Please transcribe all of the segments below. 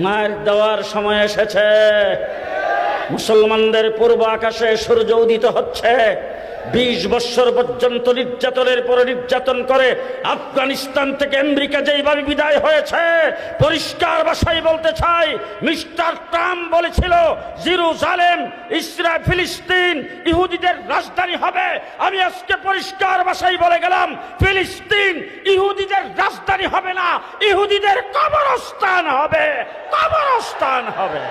মার দেওয়ার সময় এসেছে। মুসলমানদের পূর্ব আকাশে সূর্য উদিত হচ্ছে। 20 বছর পর্যন্ত নির্যাতনের পরে নির্যাতন করে আফগানিস্তান থেকে আমেরিকা যেইভাবে বিদায় হয়েছে, পরিষ্কার ভাষায় বলতে চাই, মিস্টার ট্রাম্প বলেছিল জেরুজালেম, ইসরায়েল, ফিলিস্তিন ইহুদিদের রাজধানী হবে। আমি আজকে পরিষ্কার ভাষায় বলে গেলাম, ফিলিস্তিন ইহুদিদের রাজধানী হবে না, ইহুদিদের কবরস্থান হবে, কবরস্থান হবে।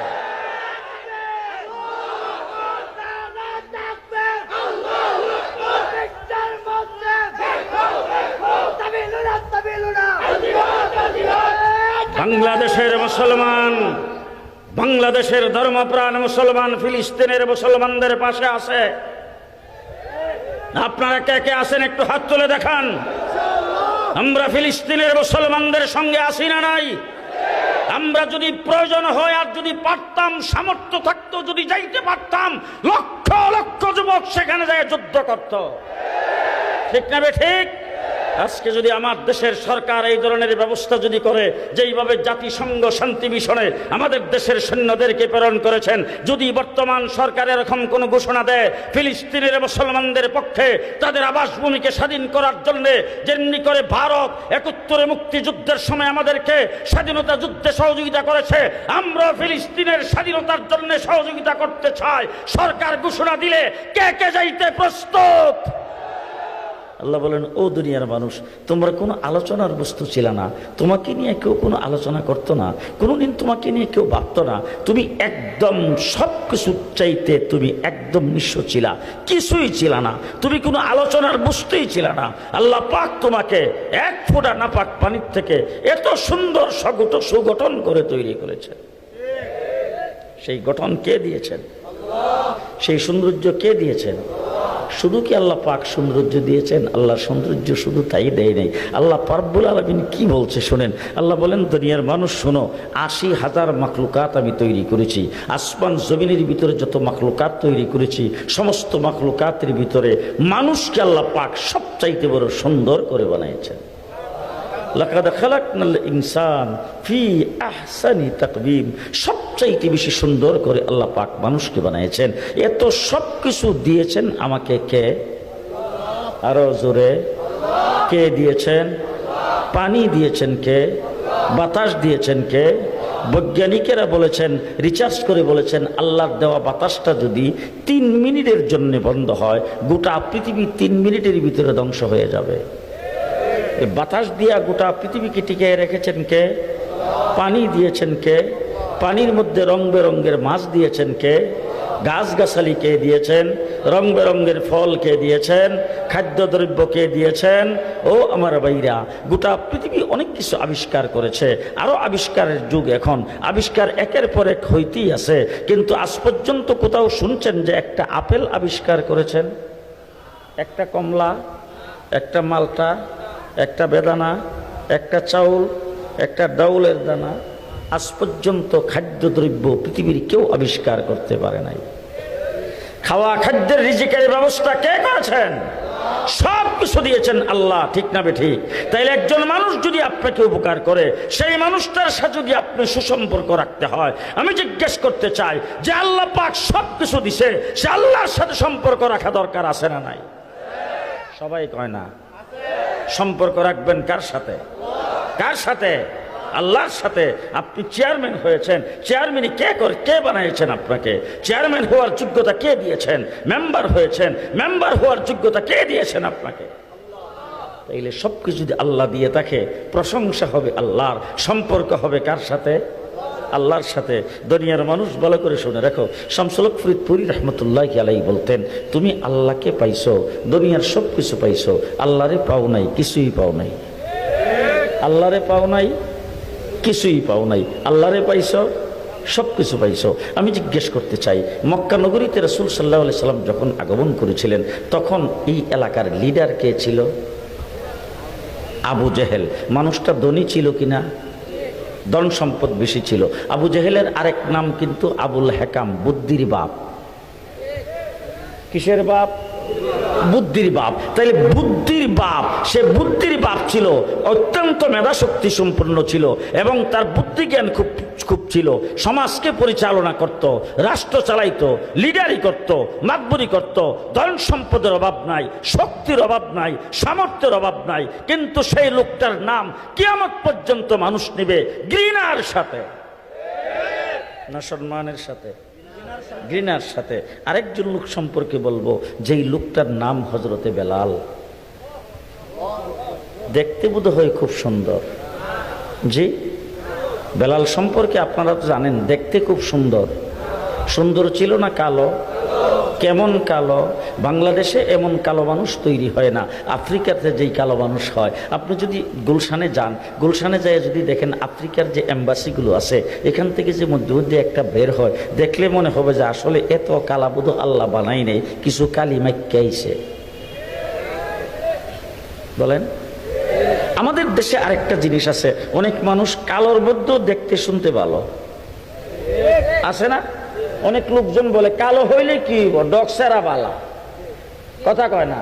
বাংলাদেশের মুসলমান, বাংলাদেশের ধর্মপ্রাণ মুসলমান ফিলিস্তিনের মুসলমানদের পাশে আছে। আপনারা কে কে আছেন একটু হাত তুলে দেখান। আমরা ফিলিস্তিনের মুসলমানদের সঙ্গে আছি না নাই? আমরা যদি প্রয়োজন হয় আর যদি পারতাম, সামর্থ্য থাকতো, যদি যাইতে পারতাম, লক্ষ লক্ষ যুবক সেখানে যায় যুদ্ধ করত। ঠিক না বে ঠিক? আজকে যদি আমার দেশের সরকার এই ধরনের ব্যবস্থা যদি করে, যেইভাবে জাতিসংঘ শান্তি মিশনে আমাদের দেশের সৈন্যদেরকে প্রেরণ করেছেন, যদি বর্তমান সরকার এরকম কোন ঘোষণা দেয় ফিলিস্তিনের মুসলমানদের পক্ষে তাদের আবাসভূমিকে স্বাধীন করার জন্য, যেমনি করে ভারত 71 মুক্তিযুদ্ধের সময় আমাদেরকে স্বাধীনতা যুদ্ধে সহযোগিতা করেছে, আমরা ফিলিস্তিনের স্বাধীনতার জন্য সহযোগিতা করতে চাই। সরকার ঘোষণা দিলে কে কে যাইতে প্রস্তুত? আল্লাহ বলেন, ও দুনিয়ার মানুষ, তোমরা কোনো আলোচনার বস্তু ছিল না, তোমাকে নিয়ে কেউ কোনো আলোচনা করতো না, কোনোদিন তোমাকে নিয়ে কেউ ভাবতো না, তুমি একদম সব কিছু চাইতে তুমি একদম নিঃস্ব ছিলা, কিছুই ছিল না, তুমি কোনো আলোচনার বস্তুই ছিল না। আল্লাহ পাক তোমাকে এক ফোঁটা নাপাক পানির থেকে এত সুন্দর সুগঠন করে তৈরি করেছেন। সেই গঠন কে দিয়েছেন? সেই সৌন্দর্য কে দিয়েছেন? শুধু কি আল্লাহ পাক সৌন্দর্য দিয়েছেন? আল্লাহর সৌন্দর্য শুধু তাই দেয় নাই। আল্লাহ রব্বুল আলামিন কি বলছে শোনেন। আল্লাহ বলেন, দুনিয়ার মানুষ শোনো, 80,000 মাখলুকাত আমি তৈরি করেছি। আসমান জমিনের ভিতরে যত মাখলুকাত তৈরি করেছি, সমস্ত মাখলুকাতের ভিতরে মানুষকে আল্লাহ পাক সবচাইতে বড় সুন্দর করে বানিয়েছেন। লাকাদ খালাকনাল ইনসান ফি আহসানি তাকবীম, সবচাইতে বেশি সুন্দর করে আল্লাহ পাক মানুষকে বানিয়েছেন। এত সব কিছু দিয়েছেন আমাকে কে? আরো জোরে, কে দিয়েছেন? পানি দিয়েছেন কে? বাতাস দিয়েছেন কে? বৈজ্ঞানিকেরা বলেছেন, রিসার্চ করে বলেছেন, আল্লাহর দেওয়া বাতাসটা যদি 3 মিনিটের জন্য বন্ধ হয়, গোটা পৃথিবী 3 মিনিটের ভিতরে ধ্বংস হয়ে যাবে। বাতাস দিয়া গোটা পৃথিবীকে টিকিয়ে রেখেছেন কে? পানি দিয়েছেন কে? পানির মধ্যে রং বেরঙ্গের মাছ দিয়েছেন কে? গাছগাছালি কে দিয়েছেন? রং বেরঙ্গের ফল কে দিয়েছেন? খাদ্যদ্রব্য কে দিয়েছেন? ও আমার ভাইরা, গোটা পৃথিবী অনেক কিছু আবিষ্কার করেছে, আরো আবিষ্কারের যুগ এখন, আবিষ্কার একের পর এক হইতেই আছে। কিন্তু আজ পর্যন্ত কোথাও শুনছেন যে একটা আপেল আবিষ্কার করেছেন, একটা কমলা, একটা মালটা, একটা বেদানা, একটা চাউল, একটা ডাউলের দানা? আজ পর্যন্ত খাদ্যদ্রব্য পৃথিবীর কেউ আবিষ্কার করতে পারে নাই। খাওয়া খাদ্যের রিজিকের ব্যবস্থা কে করেছেন? সব কিছু দিয়েছেন আল্লাহ। ঠিক না বেঠিক? তাইলে একজন মানুষ যদি আপনাকে উপকার করে, সেই মানুষটার সাথে যদি আপনি সুসম্পর্ক রাখতে হয়, আমি জিজ্ঞেস করতে চাই যে আল্লাহ পাক সব কিছু দিছে, সে আল্লাহর সাথে সম্পর্ক রাখা দরকার আছে না নাই? সবাই কয় না। সম্পর্ক রাখবেন কার সাথে? কার সাথে? আল্লাহর সাথে। আপনি চেয়ারম্যান হয়েছেন, চেয়ারম্যানই কে করে? কে বানিয়েছেন আপনাকে? চেয়ারম্যান হওয়ার যোগ্যতা কে দিয়েছেন? মেম্বার হয়েছেন, মেম্বার হওয়ার যোগ্যতা কে দিয়েছেন আপনাকে? তাইলে সবকিছু যদি আল্লাহ দিয়ে থাকে, প্রশংসা হবে আল্লাহর, সম্পর্ক হবে কার সাথে? আল্লাহর সাথে। দুনিয়ার মানুষ ভালো করে শুনে রাখো, শামসুল হক ফরিদপুরী রহমতুল্লাহ আলাইহি বলতেন, তুমি আল্লাহকে পাইছো, দুনিয়ার সব কিছু পাইছো, আল্লাহরে পাও নাই, কিছুই পাও নাই। আল্লাহরে পাও নাই, কিছুই পাও নাই। আল্লাহরে পাইছো, সব কিছু পাইছো। আমি জিজ্ঞেস করতে চাই, মক্কা নগরীতে রাসূল সাল্লাল্লাহু আলাইহি সাল্লাম যখন আগমন করেছিলেন, তখন এই এলাকার লিডার কে ছিল? আবু জেহেল। মানুষটা ধনী ছিল কিনা? ধন সম্পদ বেশি ছিল। আবু জেহেলের আরেক নাম কিন্তু আবুল হেকাম, বুদ্ধির বাপ। কিসের বাপ? বুদ্ধির বাপ। তাইলে বুদ্ধির বাপ, সে বুদ্ধির বাপ ছিল, অত্যন্ত মেধাশক্তি সম্পন্ন ছিল এবং তার বুদ্ধি জ্ঞান খুব খুব ছিল। সমাজকে পরিচালনা করত, রাষ্ট্র চালাইতো, লিডারি করত, মাতবরি করত। ধন সম্পদের অভাব নাই, শক্তির অভাব নাই, সামর্থ্যের অভাব নাই। কিন্তু সেই লোকটার নাম কিয়ামত পর্যন্ত মানুষ নেবে ঘৃণার সাথে, না সম্মানের সাথে? ঘৃণার সাথে। আরেকজন লোক সম্পর্কে বলবো, যেই লোকটার নাম হযরতে বেলাল। দেখতে বোধ হয় খুব সুন্দর। জি, বেলাল সম্পর্কে আপনারা তো জানেন, দেখতে খুব সুন্দর। সুন্দর ছিল না কালো? কেমন কালো? বাংলাদেশে এমন কালো মানুষ তৈরি হয় না, আফ্রিকাতে যেই কালো মানুষ হয়। আপনি যদি গুলশানে যান, গুলশানে যায় যদি দেখেন আফ্রিকার যে এম্বাসিগুলো আছে, এখান থেকে যে মধ্যে মধ্যে একটা বের হয়, দেখলে মনে হবে যে আসলে এত কালাবুধ আল্লাহ বানাই নেই, কিছু কালি মাইকাইছে। বলেন, আমাদের দেশে আরেকটা জিনিস আছে, অনেক মানুষ কালোর মধ্যেও দেখতে শুনতে ভালো আছে না? অনেক লোকজন বলে কালো হইলে কি ডকসেরা বালা, কথা কয় না?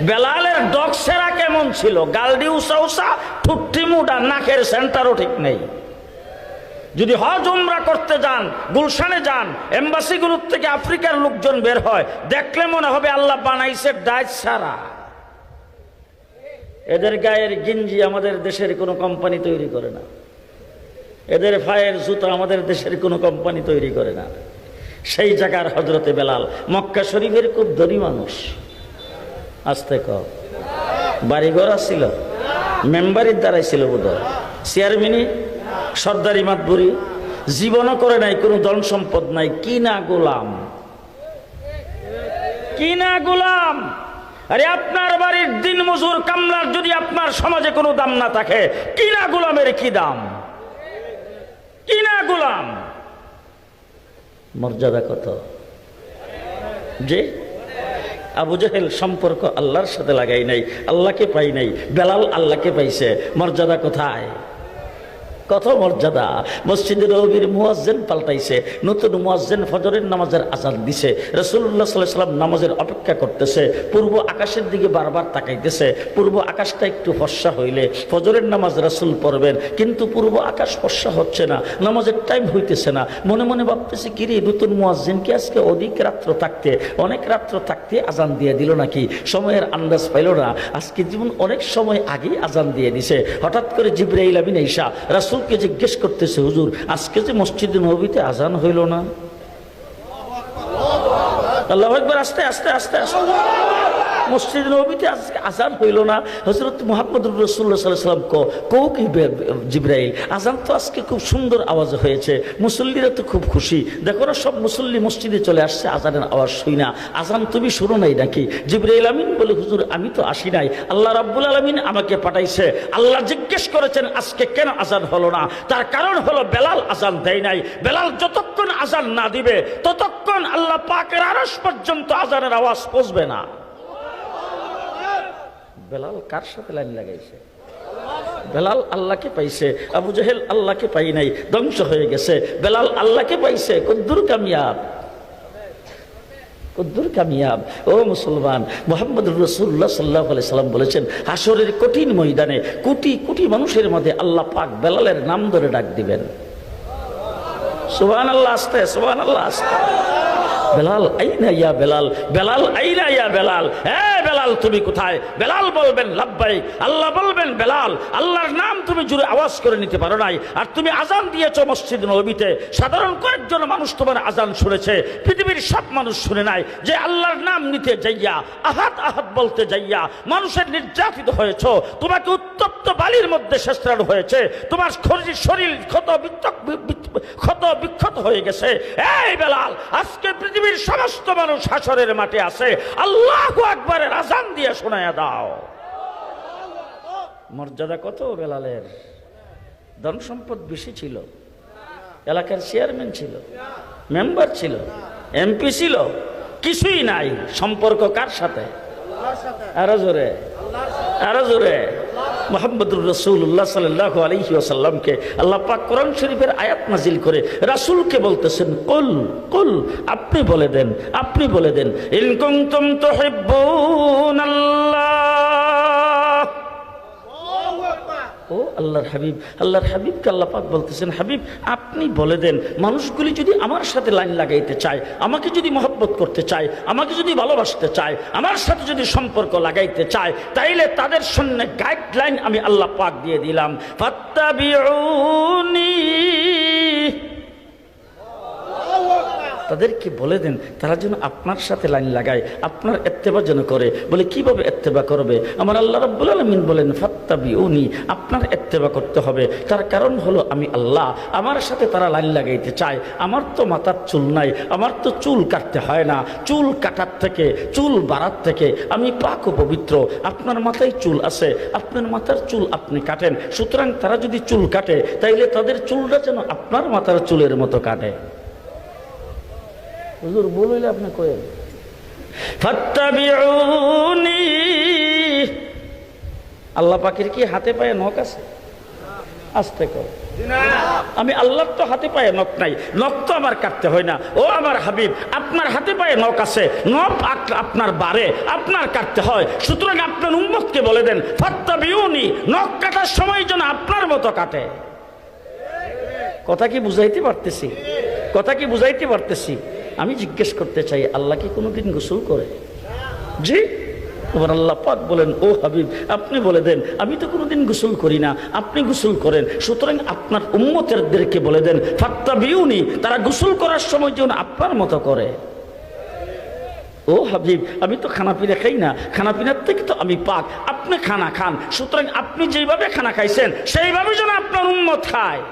বেলালের ডকসেরা কেমন ছিল? গালডি উষা উষা, ঠুট্টি মুডা, নাকের সেন্টারও ঠিক নেই। যদি হজ উমরা করতে যান, গুলশানে যান, এম্বাসিগুলোর থেকে আফ্রিকার লোকজন বের হয়, দেখলে মনে হবে আল্লাহ বানাইছে ডাইস সারা। এদের গায়ের গিঞ্জি আমাদের দেশের কোনো কোম্পানি তৈরি করে না, এদের পায়ের জুতো আমাদের দেশের কোনো কোম্পানি তৈরি করে না। সেই জায়গার হযরতে বেলাল মক্কা শরীফের খুব ধনী মানুষ। আসতে কও, বাড়িঘর ছিল, মেম্বারের দ্বারাই ছিল বোধহয়, চেয়ারম্যানি, সর্দারি মাতবুরি, জীবনও করে নাই, কোনো ধন সম্পদ নাই, কি না গোলাম, কি না গোলাম। আরে আপনার বাড়ির দিন মজুর কামলার যদি আপনার সমাজে কোনো দাম না থাকে, কি না গোলামের কি দাম? কি না গোলাম, মর্যাদা কত! যে আবু জেহেল সম্পর্ক আল্লাহর সাথে লাগাই নাই, আল্লাহকে পাই নাই, বেলাল আল্লাহকে পাইছে, মর্যাদা কোথায়? কত মর্যাদা! মসজিদে নববীর মুয়াজ্জিন পাল্টাইছে, নতুন মুয়াজ্জিন ফজরের নামাজের আযান দিছে। রাসূলুল্লাহ সাল্লাল্লাহু আলাইহি ওয়াসাল্লাম নামাজের অপেক্ষা করতেছে, পূর্ব আকাশের দিকে বারবার তাকাইতেছে। পূর্ব আকাশটা একটু ফর্সা হইলে ফজরের নামাজ রাসূল পড়বেন, কিন্তু পূর্ব আকাশ ফর্সা হচ্ছে না, নামাজের টাইম হইতেছে না। মনে মনে ভাবতেছে, কিরে নতুন মুয়াজ্জিন কি আজকে অনেক রাত্র থাকতে আযান দিয়ে দিল নাকি? সময়ের আন্দাজ পাইল না, আজকে জীবন অনেক সময় আগেই আযান দিয়ে দিছে। হঠাৎ করে জিবরাইল আমিন আইসা রাসূল কে জিজ্ঞেস করতেছে, হুজুর আজকে যে মসজিদে নববীতে আজান হইল না? আল্লাহু আকবার, আস্তে আস্তে আস্তে আস্তে, মসজিদ নববীতে আজকে আজান হইল না। হযরত মুহাম্মদুর রাসূলুল্লাহ সাল্লাল্লাহু আলাইহি ওয়াসাল্লাম কও কি জিবরাইল, আজান তো আজকে খুব সুন্দর আওয়াজ হয়েছে, মুসল্লিরা তো খুব খুশি, দেখো না সব মুসল্লি মসজিদে চলে আসছে আজানের আওয়াজ শুই না, আজান তুমি শুনো নাই নাকি? জিবরাইল আমিন বলে, হুজুর আমি তো আসি নাই, আল্লাহ রাব্বুল আলামিন আমাকে পাঠাইছে। আল্লাহ জিজ্ঞেস করেছেন আজকে কেন আজান হলো না? তার কারণ হলো বেলাল আজান দেয় নাই। বেলাল যতক্ষণ আজান না দিবে ততক্ষণ আল্লাহ পাকের আরশ পর্যন্ত আজানের আওয়াজ পৌঁছবে না। বেলাল কার সাথে লাইন লাগাইছে? বেলাল আল্লাহকে পাইছে, আবু জেহেল আল্লাহকে পাই নাই, ধ্বংস হয়ে গেছে। বেলাল আল্লাহকে পাইছে, কদ্দুর কামিয়াব, কদ্দুর কামিয়াব। ও মুসলমান, মুহাম্মদুর রাসূলুল্লাহ সাল্লাল্লাহু আলাইহি সাল্লাম বলেছেন, হাসরের কঠিন ময়দানে কোটি কোটি মানুষের মধ্যে আল্লাহ পাক বেলালের নাম ধরে ডাক দিবেন। সুবহানাল্লাহ, আস্তে, সুবহানাল্লাহ আস্তে। বেলাল আইনা ইয়া বেলাল, বেলাল আইনা ইয়া বেলাল, হে বেলাল তুমি কোথায়? বেলাল বলবেন লাব্বাইক, আল্লাহ বলবেন বেলাল আল্লাহর নাম তুমি জুড়ে আওয়াজ করে নিতে পারো নাই, আর তুমি আজান দিয়েছো মসজিদ নববীতে, সাধারণ কয়েকজন মানুষ তোমার আজান শুনেছে, পৃথিবীর সব মানুষ শুনে নাই। যে আল্লাহর নাম নিতে যাইয়া, আহাদ আহাদ বলতে যাইয়া মানুষের নির্যাতিত হয়েছ, তোমাকে উত্তপ্ত বালির মধ্যে শেষরানো হয়েছে, তোমার শরীর ক্ষত বিক্ষত হয়ে গেছে। এই বেলাল, আজকে পৃথিবীর সমস্ত মানুষ হাসরের মাঠে আছে, আল্লাহু আকবারের আযান দিয়ে শোনায়া দাও। মর্যাদা কত বেলালের! ধন সম্পদ বেশি ছিল, এলাকার চেয়ারম্যান ছিল, মেম্বার ছিল, এমপি ছিল, কিছুই নাই। সম্পর্ক কার সাথে? আরো জোরে, আরো জোরে। মুহাম্মদুর রাসূলুল্লাহ সাল্লাল্লাহু আলাইহি ওয়াসাল্লামকে আল্লাহ পাক কোরআন শরীফের আয়াত নাজিল করে রাসূলকে বলতেছেন, কুল কুল, আপনি বলে দেন, আপনি বলে দেন, ইন কুনতুম তুহিব্বুনাল্লাহ। ও আল্লাহর হাবিব, আল্লাহর হাবিবকে আল্লাহ পাক বলতেছেন, হাবিব আপনি বলে দেন, মানুষগুলি যদি আমার সাথে লাইন লাগাইতে চায়, আমাকে যদি মহব্বত করতে চায়, আমাকে যদি ভালোবাসতে চায়, আমার সাথে যদি সম্পর্ক লাগাইতে চায়, তাইলে তাদের সামনে গাইডলাইন আমি আল্লাহ পাক দিয়ে দিলাম, ফাত্তাবিউনি। তাদেরকে বলে দেন তারা যেন আপনার সাথে লাইন লাগায়, আপনার ইত্তেবা যেন করে। বলে কিভাবে ইত্তেবা করবে? আমার আল্লাহ রাব্বুল আলামিন বলেন, ফাত্তাবিউনি, আপনার ইত্তেবা করতে হবে। তার কারণ হলো আমি আল্লাহ, আমার সাথে তারা লাইন লাগাইতে চায়। আমার তো মাথার চুল নাই, আমার তো চুল কাটতে হয় না, চুল কাটার থেকে, চুল বাড়ার থেকে আমি পাক ও পবিত্র। আপনার মাথায় চুল আছে, আপনার মাথার চুল আপনি কাটেন, সুতরাং তারা যদি চুল কাটে তাইলে তাদের চুলটা যেন আপনার মাথার চুলের মতো কাটে। হুজুর বললে আপনি কয়েন, ফাত্তাবিউনি। আল্লাহ পাকের কি হাতে পায়ে নখ আছে? আস্তে কর, আমি আল্লাহর তো হাতে পায়ে নখ নাই, নখ তো আমার কাটতে হয় না। ও আমার হাবিব, আপনার হাতে পায়ে নখ আছে, নখ আপনার বারে, আপনার কাটতে হয়। সুতরাং আপনার উম্মতকে বলে দেন, ফাত্তাবিউনি, নখ কাটার সময় যেন আপনার মতো কাটে। কথা কি বুঝাইতে পারতেছি? কথা কি বুঝাইতে পারতেছি? আমি জিজ্ঞেস করতে চাই, আল্লাহ কি কোনোদিন গোসল করে? জি। তোমার আল্লাহ পাক বলেন, ও হাবিব আপনি বলে দেন, আমি তো কোনোদিন গোসল করি না, আপনি গোসল করেন। সুতরাং আপনার উম্মতেরদেরকে বলে দেন, ফাত্তাবিউনি, তারা গোসল করার সময় যেন আপনার মতো করে। ও হাবিব আমি তো খানা পিনা খাই না, খানা পিনার থেকে তো আমি পাক, আপনি খানা খান। সুতরাং আপনি যেইভাবে খানা খাইছেন সেইভাবে যেন আপনার উম্মত খায়।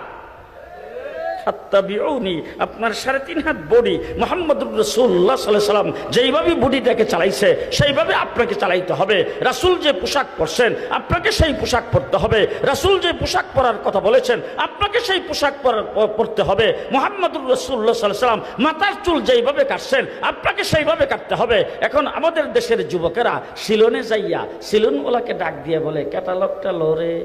আপনার 3.5 হাত বডি মুহাম্মদুর রাসূলুল্লাহ সাল্লাল্লাহু আলাইহি ওয়াসাল্লাম যেইভাবে বডিটাকে চালাইছে সেইভাবে আপনাকে চালাইতে হবে। রাসূল যে পোশাক পরছেন আপনাকে সেই পোশাক পরতে হবে। রাসূল যে পোশাক পরার কথা বলেছেন আপনাকে সেই পোশাক পরতে হবে। মুহাম্মদুর রাসূলুল্লাহ সাল্লাল্লাহু আলাইহি ওয়াসাল্লাম মাথার চুল যেইভাবে কাটছেন আপনাকে সেইভাবে কাটতে হবে। এখন আমাদের দেশের যুবকেরা সিলনে যাইয়া সিলনওয়ালাকে ডাক দিয়ে বলে, ক্যাটালগটা লরে।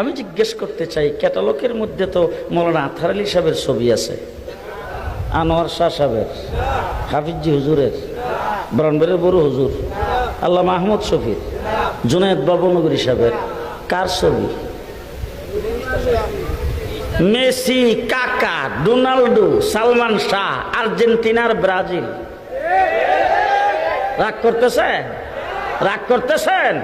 আমি জিজ্ঞেস করতে চাই, ক্যাটালগের মধ্যে তো মৌলানা আতহার আলী সাহেবের ছবি আছে, আনোয়ার শাহ সাহেবের, হাফিজি হুজুরের, ব্রাহ্মণবাড়িয়ার বড় হুজুর, আল্লাহ মাহমুদ শফির, জুনায়েদ বাবনগরী সাহেবের। কার ছবি? মেসি, কাকা, রোনাল্ডো, সালমান শাহ, আর্জেন্টিনার, ব্রাজিল। রাগ করতেছেন? রাগ করতেছেন?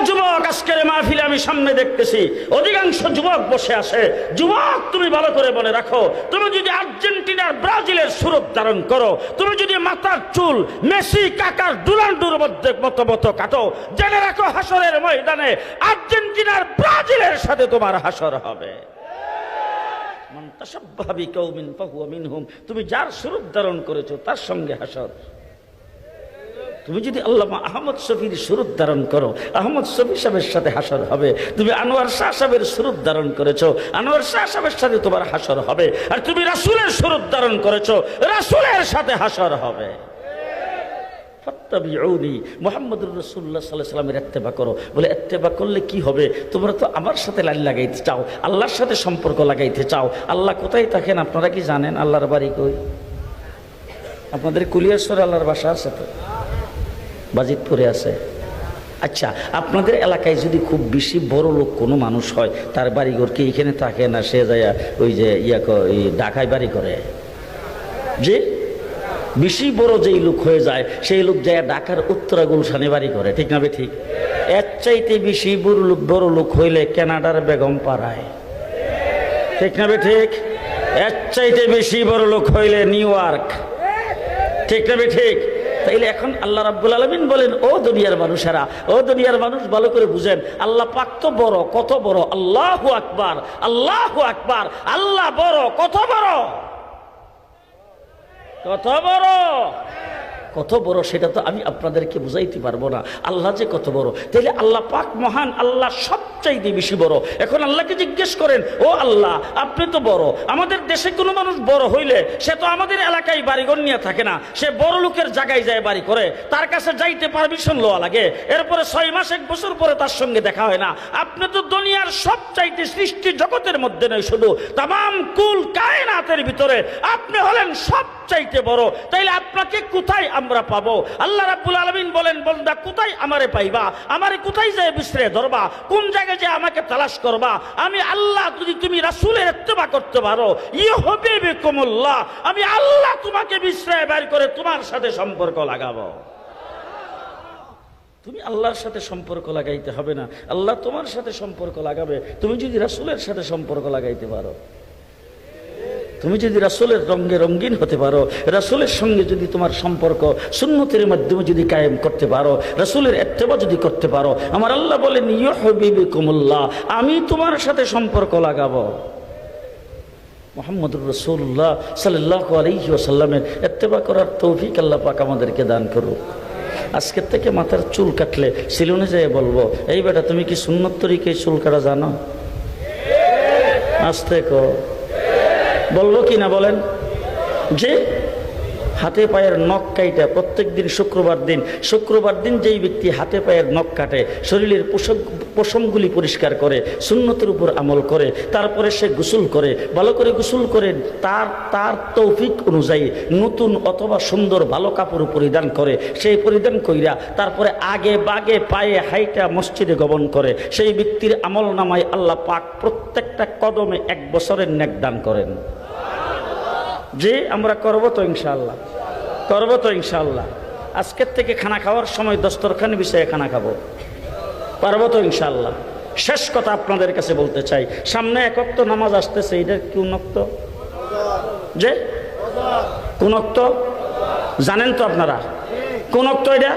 যুবক, আজকের মাহফিলে আমি সামনে দেখতেছি অধিকাংশ যুবক বসে আসে। যুবক তুমি ভালো করে মনে রাখো, তুমি যদি আর্জেন্টিনার ব্রাজিলের সুরত ধারণ করো, তুমি যদি মাথার চুল মেসি, কাকার, রোনাল্ডোর মতো কাটো, জেনে রাখো হাসরের ময়দানে আর্জেন্টিনার ব্রাজিলের সাথে তোমার হাসর হবে। মান তাশাব্বাহা বিকাউমিন ফাহুয়া মিনহুম, তুমি যার সুরত ধারণ করেছো তার সঙ্গে হাসর। তুমি যদি আল্লামা আহমদ শফির সুরত ধারণ করো, আহমদ শফি সাহেবের সাথে হাসর হবে। তুমি আনোয়ার শাহ সাহেবের সুরত ধারণ করেছো, আনোয়ার শাহ সাহেবের সাথে তোমার হাসর হবে। আর তুমি রাসূলের সুরত ধারণ করেছো, রাসূলের সাথে হাসর হবে। ফাত্তাবিউনি, মুহাম্মদুর রাসূলুল্লাহ সাল্লাল্লাহু আলাইহি ওয়াসাল্লামের ইত্তেবা করো। বলে ইত্তেবা করলে কি হবে? তোমরা তো আমার সাথে লাইন লাগাইতে চাও, আল্লাহর সাথে সম্পর্ক লাগাইতে চাও। আল্লাহ কোথায় থাকেন আপনারা কি জানেন? আল্লাহর বাড়ি কই? আপনাদের কুলিয়ারসরে আল্লাহর বাসা আছে তো? বাজিতপুরে আছে। আচ্ছা, আপনাদের এলাকায় যদি খুব বেশি বড় লোক কোনো মানুষ হয়, তার বাড়িঘর কি এখানে থাকে না সে যায় ওই যে ঢাকায় বাড়ি করে? যে বেশি বড় যেই লোক হয়ে যায় সেই লোক যায় ঢাকার উত্তরা গুলশানে বাড়ি করে, ঠিক না বে ঠিক? এর চাইতে বেশি বড় লোক হইলে কানাডার বেগম পাড়ায়, ঠিক না বে ঠিক? এর চাইতে বেশি বড় লোক হইলে নিউ ইয়র্ক, ঠিক না বে ঠিক? তাইলে এখন আল্লাহ রাব্বুল আলামিন বলেন, ও দুনিয়ার মানুষেরা, ও দুনিয়ার মানুষ ভালো করে বুঝেন, আল্লাহ পাক তো বড়, কত বড়! আল্লাহু আকবার, আল্লাহু আকবার! আল্লাহ বড়, কত বড়, কত বড়! কত বড় সেটা তো আমি আপনাদেরকে বুঝাইতে পারবো না। আল্লাহ যে কত বড়, তাইলে আল্লাহ পাক মহান, আল্লাহ সবচাইতে বেশি বড়। এখন আল্লাহকে জিজ্ঞেস করেন, ও আল্লাহ আপনি তো বড়, আমাদের দেশে কোনো মানুষ বড় হইলে সে তো আমাদের এলাকায় বাড়িঘর নিয়ে থাকে না, সে বড় লোকের জায়গায় যায় বাড়ি করে, তার কাছে যাইতে পারমিশন লওয়া লাগে, এরপরে 6 মাস 1 বছর পরে তার সঙ্গে দেখা হয় না। আপনি তো দুনিয়ার সবচাইতে সৃষ্টি জগতের মধ্যে নয়, শুধু তামাম কুল কায়নাতের ভিতরে আপনি হলেন সবচাইতে বড়। তাইলে আপনাকে কোথায় আমরা পাবো? আল্লাহ রাব্বুল আলামিন বলেন, বান্দা কোথায় আমারে পাইবা, আমারে কোথায় যায় বিশ্রে ধরবা, কোন জায়গায় যে আমাকে তালাশ করবা? আমি আল্লাহ, যদি তুমি রাসূলের ইত্তেবা করতে পারো, ইউহিব্বুকুমুল্লাহ, আমি আল্লাহ তোমাকে বিশ্রে বের করে তোমার সাথে সম্পর্ক লাগাবো। তুমি আল্লাহর সাথে সম্পর্ক লাগাইতে হবে না, আল্লাহ তোমার সাথে সম্পর্ক লাগাবে। তুমি যদি রাসূলের সাথে সম্পর্ক লাগাইতে পারো, তুমি যদি রাসূলের রঙে রঙিন হতে পারো, রাসূলের সঙ্গে যদি তোমার সম্পর্ক সুন্নতের মাধ্যমে যদি কায়েম করতে পারো, রাসূলের ইত্তেবা যদি করতে পারো, আমার আল্লাহ বলেন ইউহিব্বুকুমুল্লাহ, আমি তোমার সাথে সম্পর্ক লাগাবো। মুহাম্মদুর রাসূলুল্লাহ সাল্লাল্লাহু আলাইহি ওয়াসাল্লামের ইত্তেবা করার তৌফিক আল্লাহ পাক আমাদেরকে দান করুক। আজকের থেকে মাথার চুল কাটলে সিলনে যেয়ে বলবো, এই বেটা তুমি কি সুন্নত তরিকায় চুল কাটা জানো? আস্তে কো বলবো কি না বলেন? যে হাতে পায়ের নখ কাইটা প্রত্যেক দিন শুক্রবার দিন যেই ব্যক্তি হাতে পায়ের নখ কাটে, শরীরের পশমগুলি পরিষ্কার করে, সুন্নতের উপর আমল করে, তারপরে সে গোসল করে, ভালো করে গোসল করে, তার তৌফিক অনুযায়ী নতুন অথবা সুন্দর ভালো কাপড় পরিধান করে, সেই পরিধান কইরা তারপরে আগে বাগে পায়ে হাইটা মসজিদে গমন করে, সেই ব্যক্তির আমল নামায় আল্লাহ পাক প্রত্যেকটা কদমে 1 বছরের নেক দান করেন। যে আমরা করবো তো ইনশাআল্লাহ, করবো তো ইনশাআল্লাহ। আজকের থেকে খানা খাওয়ার সময় দস্তরখানি বিষয়ে খানা খাবো, পারবো তো ইনশাআল্লাহ। শেষ কথা আপনাদের কাছে বলতে চাই, সামনে 1 ওয়াক্ত নামাজ আসতেছে, এটা কোন ওয়াক্ত? যে কোন ওয়াক্ত জানেন তো আপনারা? কোন ওয়াক্ত এটা?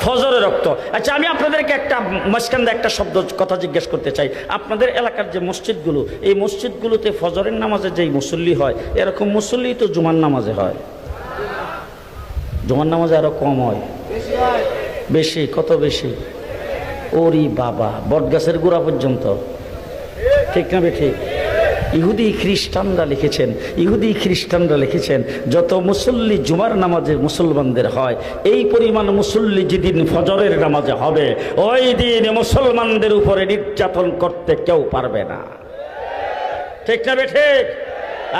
ফজরের রক্ত। আচ্ছা, আমি আপনাদেরকে একটা মাঝখানে একটা শব্দ কথা জিজ্ঞেস করতে চাই। আপনাদের এলাকার যে মসজিদগুলো, এই মসজিদগুলোতে ফজরের নামাজে যেই মুসল্লি হয়, এরকম মুসল্লি তো জুমার নামাজে হয়? জুমার নামাজে আরো কম হয়? বেশি? কত বেশি? ওরি বাবা, বটগাছের গোড়া পর্যন্ত। ঠিক না ঠিক? ইহুদি খ্রিস্টানরা লিখেছেন যত মুসল্লি জুমার নামাজে মুসলমানদের হয়, এই পরিমাণ মুসল্লি যেদিন ফজরের নামাজে হবে, ওই দিন মুসলমানদের উপরে নির্যাতন করতে কেউ পারবে না। ঠিক না ঠিক?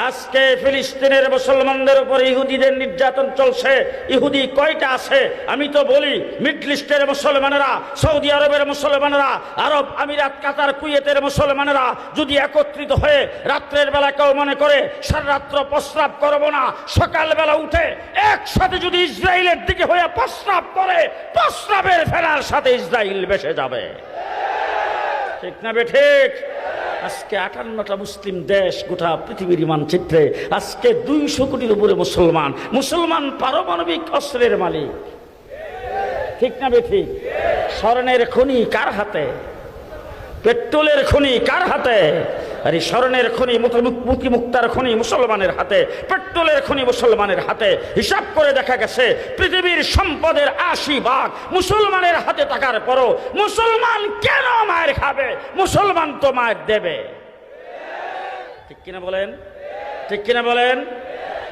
আজকে ফিলিস্তিনের মুসলমানদের উপর ইহুদিদের নির্যাতন চলছে। ইহুদি কয়টা আছে আমি তো বলি, মিডল ইস্টের মুসলমানেরা, সৌদি আরবের মুসলমানেরা, আরব আমিরাত, কাতার, কুয়েতের মুসলমানেরা যদি একত্রিত হয়ে রাত্রের বেলা কেউ মনে করে সারা রাত্র প্রস্রাব করবো না, সকালবেলা উঠে একসাথে যদি ইসরায়েলের দিকে হয়ে প্রস্রাব করে, প্রস্রাবের ফেরার সাথে ইসরায়েল ভেসে যাবে। ঠিক না ঠিক? আজকে 58টা মুসলিম দেশ গোটা পৃথিবীর মানচিত্রে, আজকে 200 কোটির উপরে মুসলমান পারমাণবিক অস্ত্রের মালিক। ঠিক না ঠিক? স্বর্ণের খনি কার হাতে? পেট্রোলের খনি কার হাতে? আরে স্বর্ণের খনি, মুক্তিমুক্তার খনি মুসলমানের হাতে, পেট্রোলের খনি মুসলমানের হাতে। হিসাব করে দেখা গেছে পৃথিবীর সম্পদের 80% মুসলমানের হাতে থাকার পরও মুসলমান কেন মায়ের খাবে? মুসলমান তো মায়ের দেবে। ঠিক কিনা বলেন? ঠিক কিনা বলেন?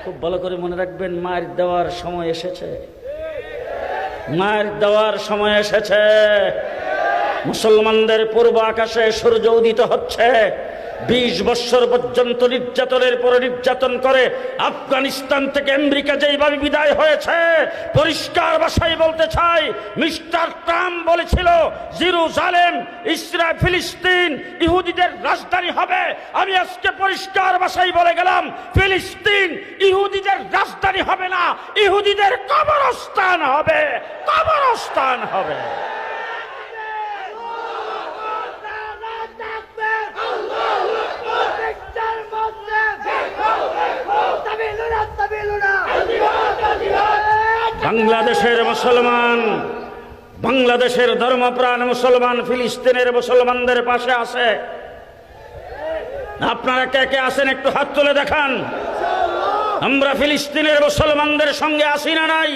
খুব ভালো করে মনে রাখবেন, মায়ের দেওয়ার সময় এসেছে, মায়ের দেওয়ার সময় এসেছে। মুসলমানদের পূর্ব আকাশে সূর্য উদিত হচ্ছে। 20 বছর পর্যন্ত নির্যাতনের পর নির্যাতন করে আফগানিস্তান থেকে আমেরিকা যেইভাবে বিদায় হয়েছে, পরিষ্কার ভাষায় বলতে চাই, মিস্টার ট্রাম্প বলেছিল জেরুজালেম, ইসরায়েল, ফিলিস্তিন ইহুদিদের রাজধানী হবে। আমি আজকে পরিষ্কার ভাষায় বলে গেলাম, ফিলিস্তিন ইহুদিদের রাজধানী হবে না, ইহুদিদের কবরস্থান হবে, কবরস্থান হবে। বাংলাদেশের মুসলমান, বাংলাদেশের ধর্মপ্রাণ মুসলমান ফিলিস্তিনের মুসলমানদের পাশে আছে। আপনারা কে কে আছেন একটু হাত তুলে দেখান। আমরা ফিলিস্তিনের মুসলমানদের সঙ্গে আছি না নাই?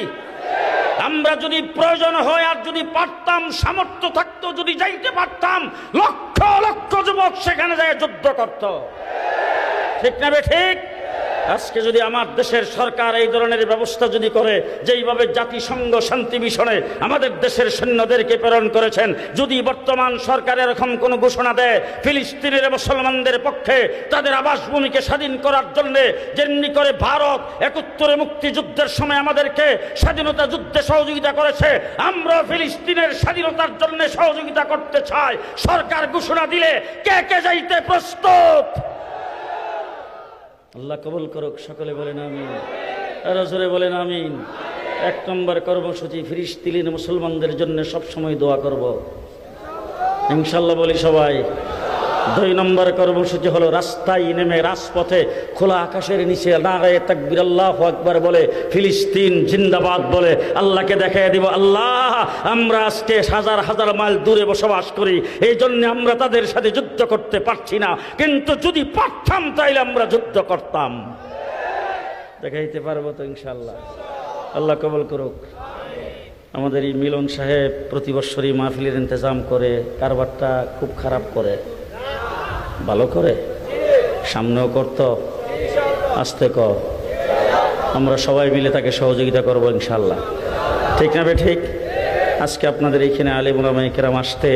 আমরা যদি প্রয়োজন হয় আর যদি পারতাম, সামর্থ্য থাকতো, যদি যাইতে পারতাম, লক্ষ লক্ষ যুবক সেখানে যায় যুদ্ধ করত। ঠিক না বে ঠিক? আজকে যদি আমার দেশের সরকার এই ধরনের ব্যবস্থা যদি করে, যেইভাবে জাতিসংঘ শান্তি মিশনে আমাদের দেশের সৈন্যদেরকে প্রেরণ করেছেন, যদি বর্তমান সরকার এরকম কোন ঘোষণা দেয় ফিলিস্তিনের মুসলমানদের পক্ষে তাদের আবাসভূমিকে স্বাধীন করার জন্য, যেমনি করে ভারত 71 মুক্তিযুদ্ধের সময় আমাদেরকে স্বাধীনতা যুদ্ধে সহযোগিতা করেছে, আমরা ফিলিস্তিনের স্বাধীনতার জন্য সহযোগিতা করতে চাই। সরকার ঘোষণা দিলে কে কে যাইতে প্রস্তুত? আল্লাহ কবুল করুক। সকলে বলেন আমিন, আরো জোরে বলেন আমিন। 1 নম্বর কর্মসূচি, ফিলিস্তিনের মুসলমানদের জন্য সবসময় দোয়া করব, ইনশাল্লাহ বলি সবাই। 2 নম্বর কর্মসূচি হলো রাস্তায় নেমে, রাজপথে, খোলা আকাশের নিচে নারায়ে তাকবীর আল্লাহু আকবার বলে, ফিলিস্তিন জিন্দাবাদ বলে আল্লাহকে দেখাই দিব, আল্লাহ আমরা আজকে হাজার হাজার মাইল দূরে বসবাস করি, এই জন্য আমরা তাদের সাথে যুদ্ধ করতে পারছি না, কিন্তু যদি পারতাম তাইলে আমরা যুদ্ধ করতাম। দেখাইতে পারবো তো ইনশাআল্লাহ। আল্লাহ কবুল করুক। আমাদের এই মিলন সাহেব প্রতি বছরই মাহফিলের ইন্তজাম করে, কারবারটা খুব খারাপ করে, ভালো করে, সামনেও করত, আস্তে কর, আমরা সবাই মিলে তাকে সহযোগিতা করব ইনশাআল্লাহ। ঠিক না বে ঠিক? আজকে আপনাদের এইখানে আলেম ওলামায়ে কেরাম আসতে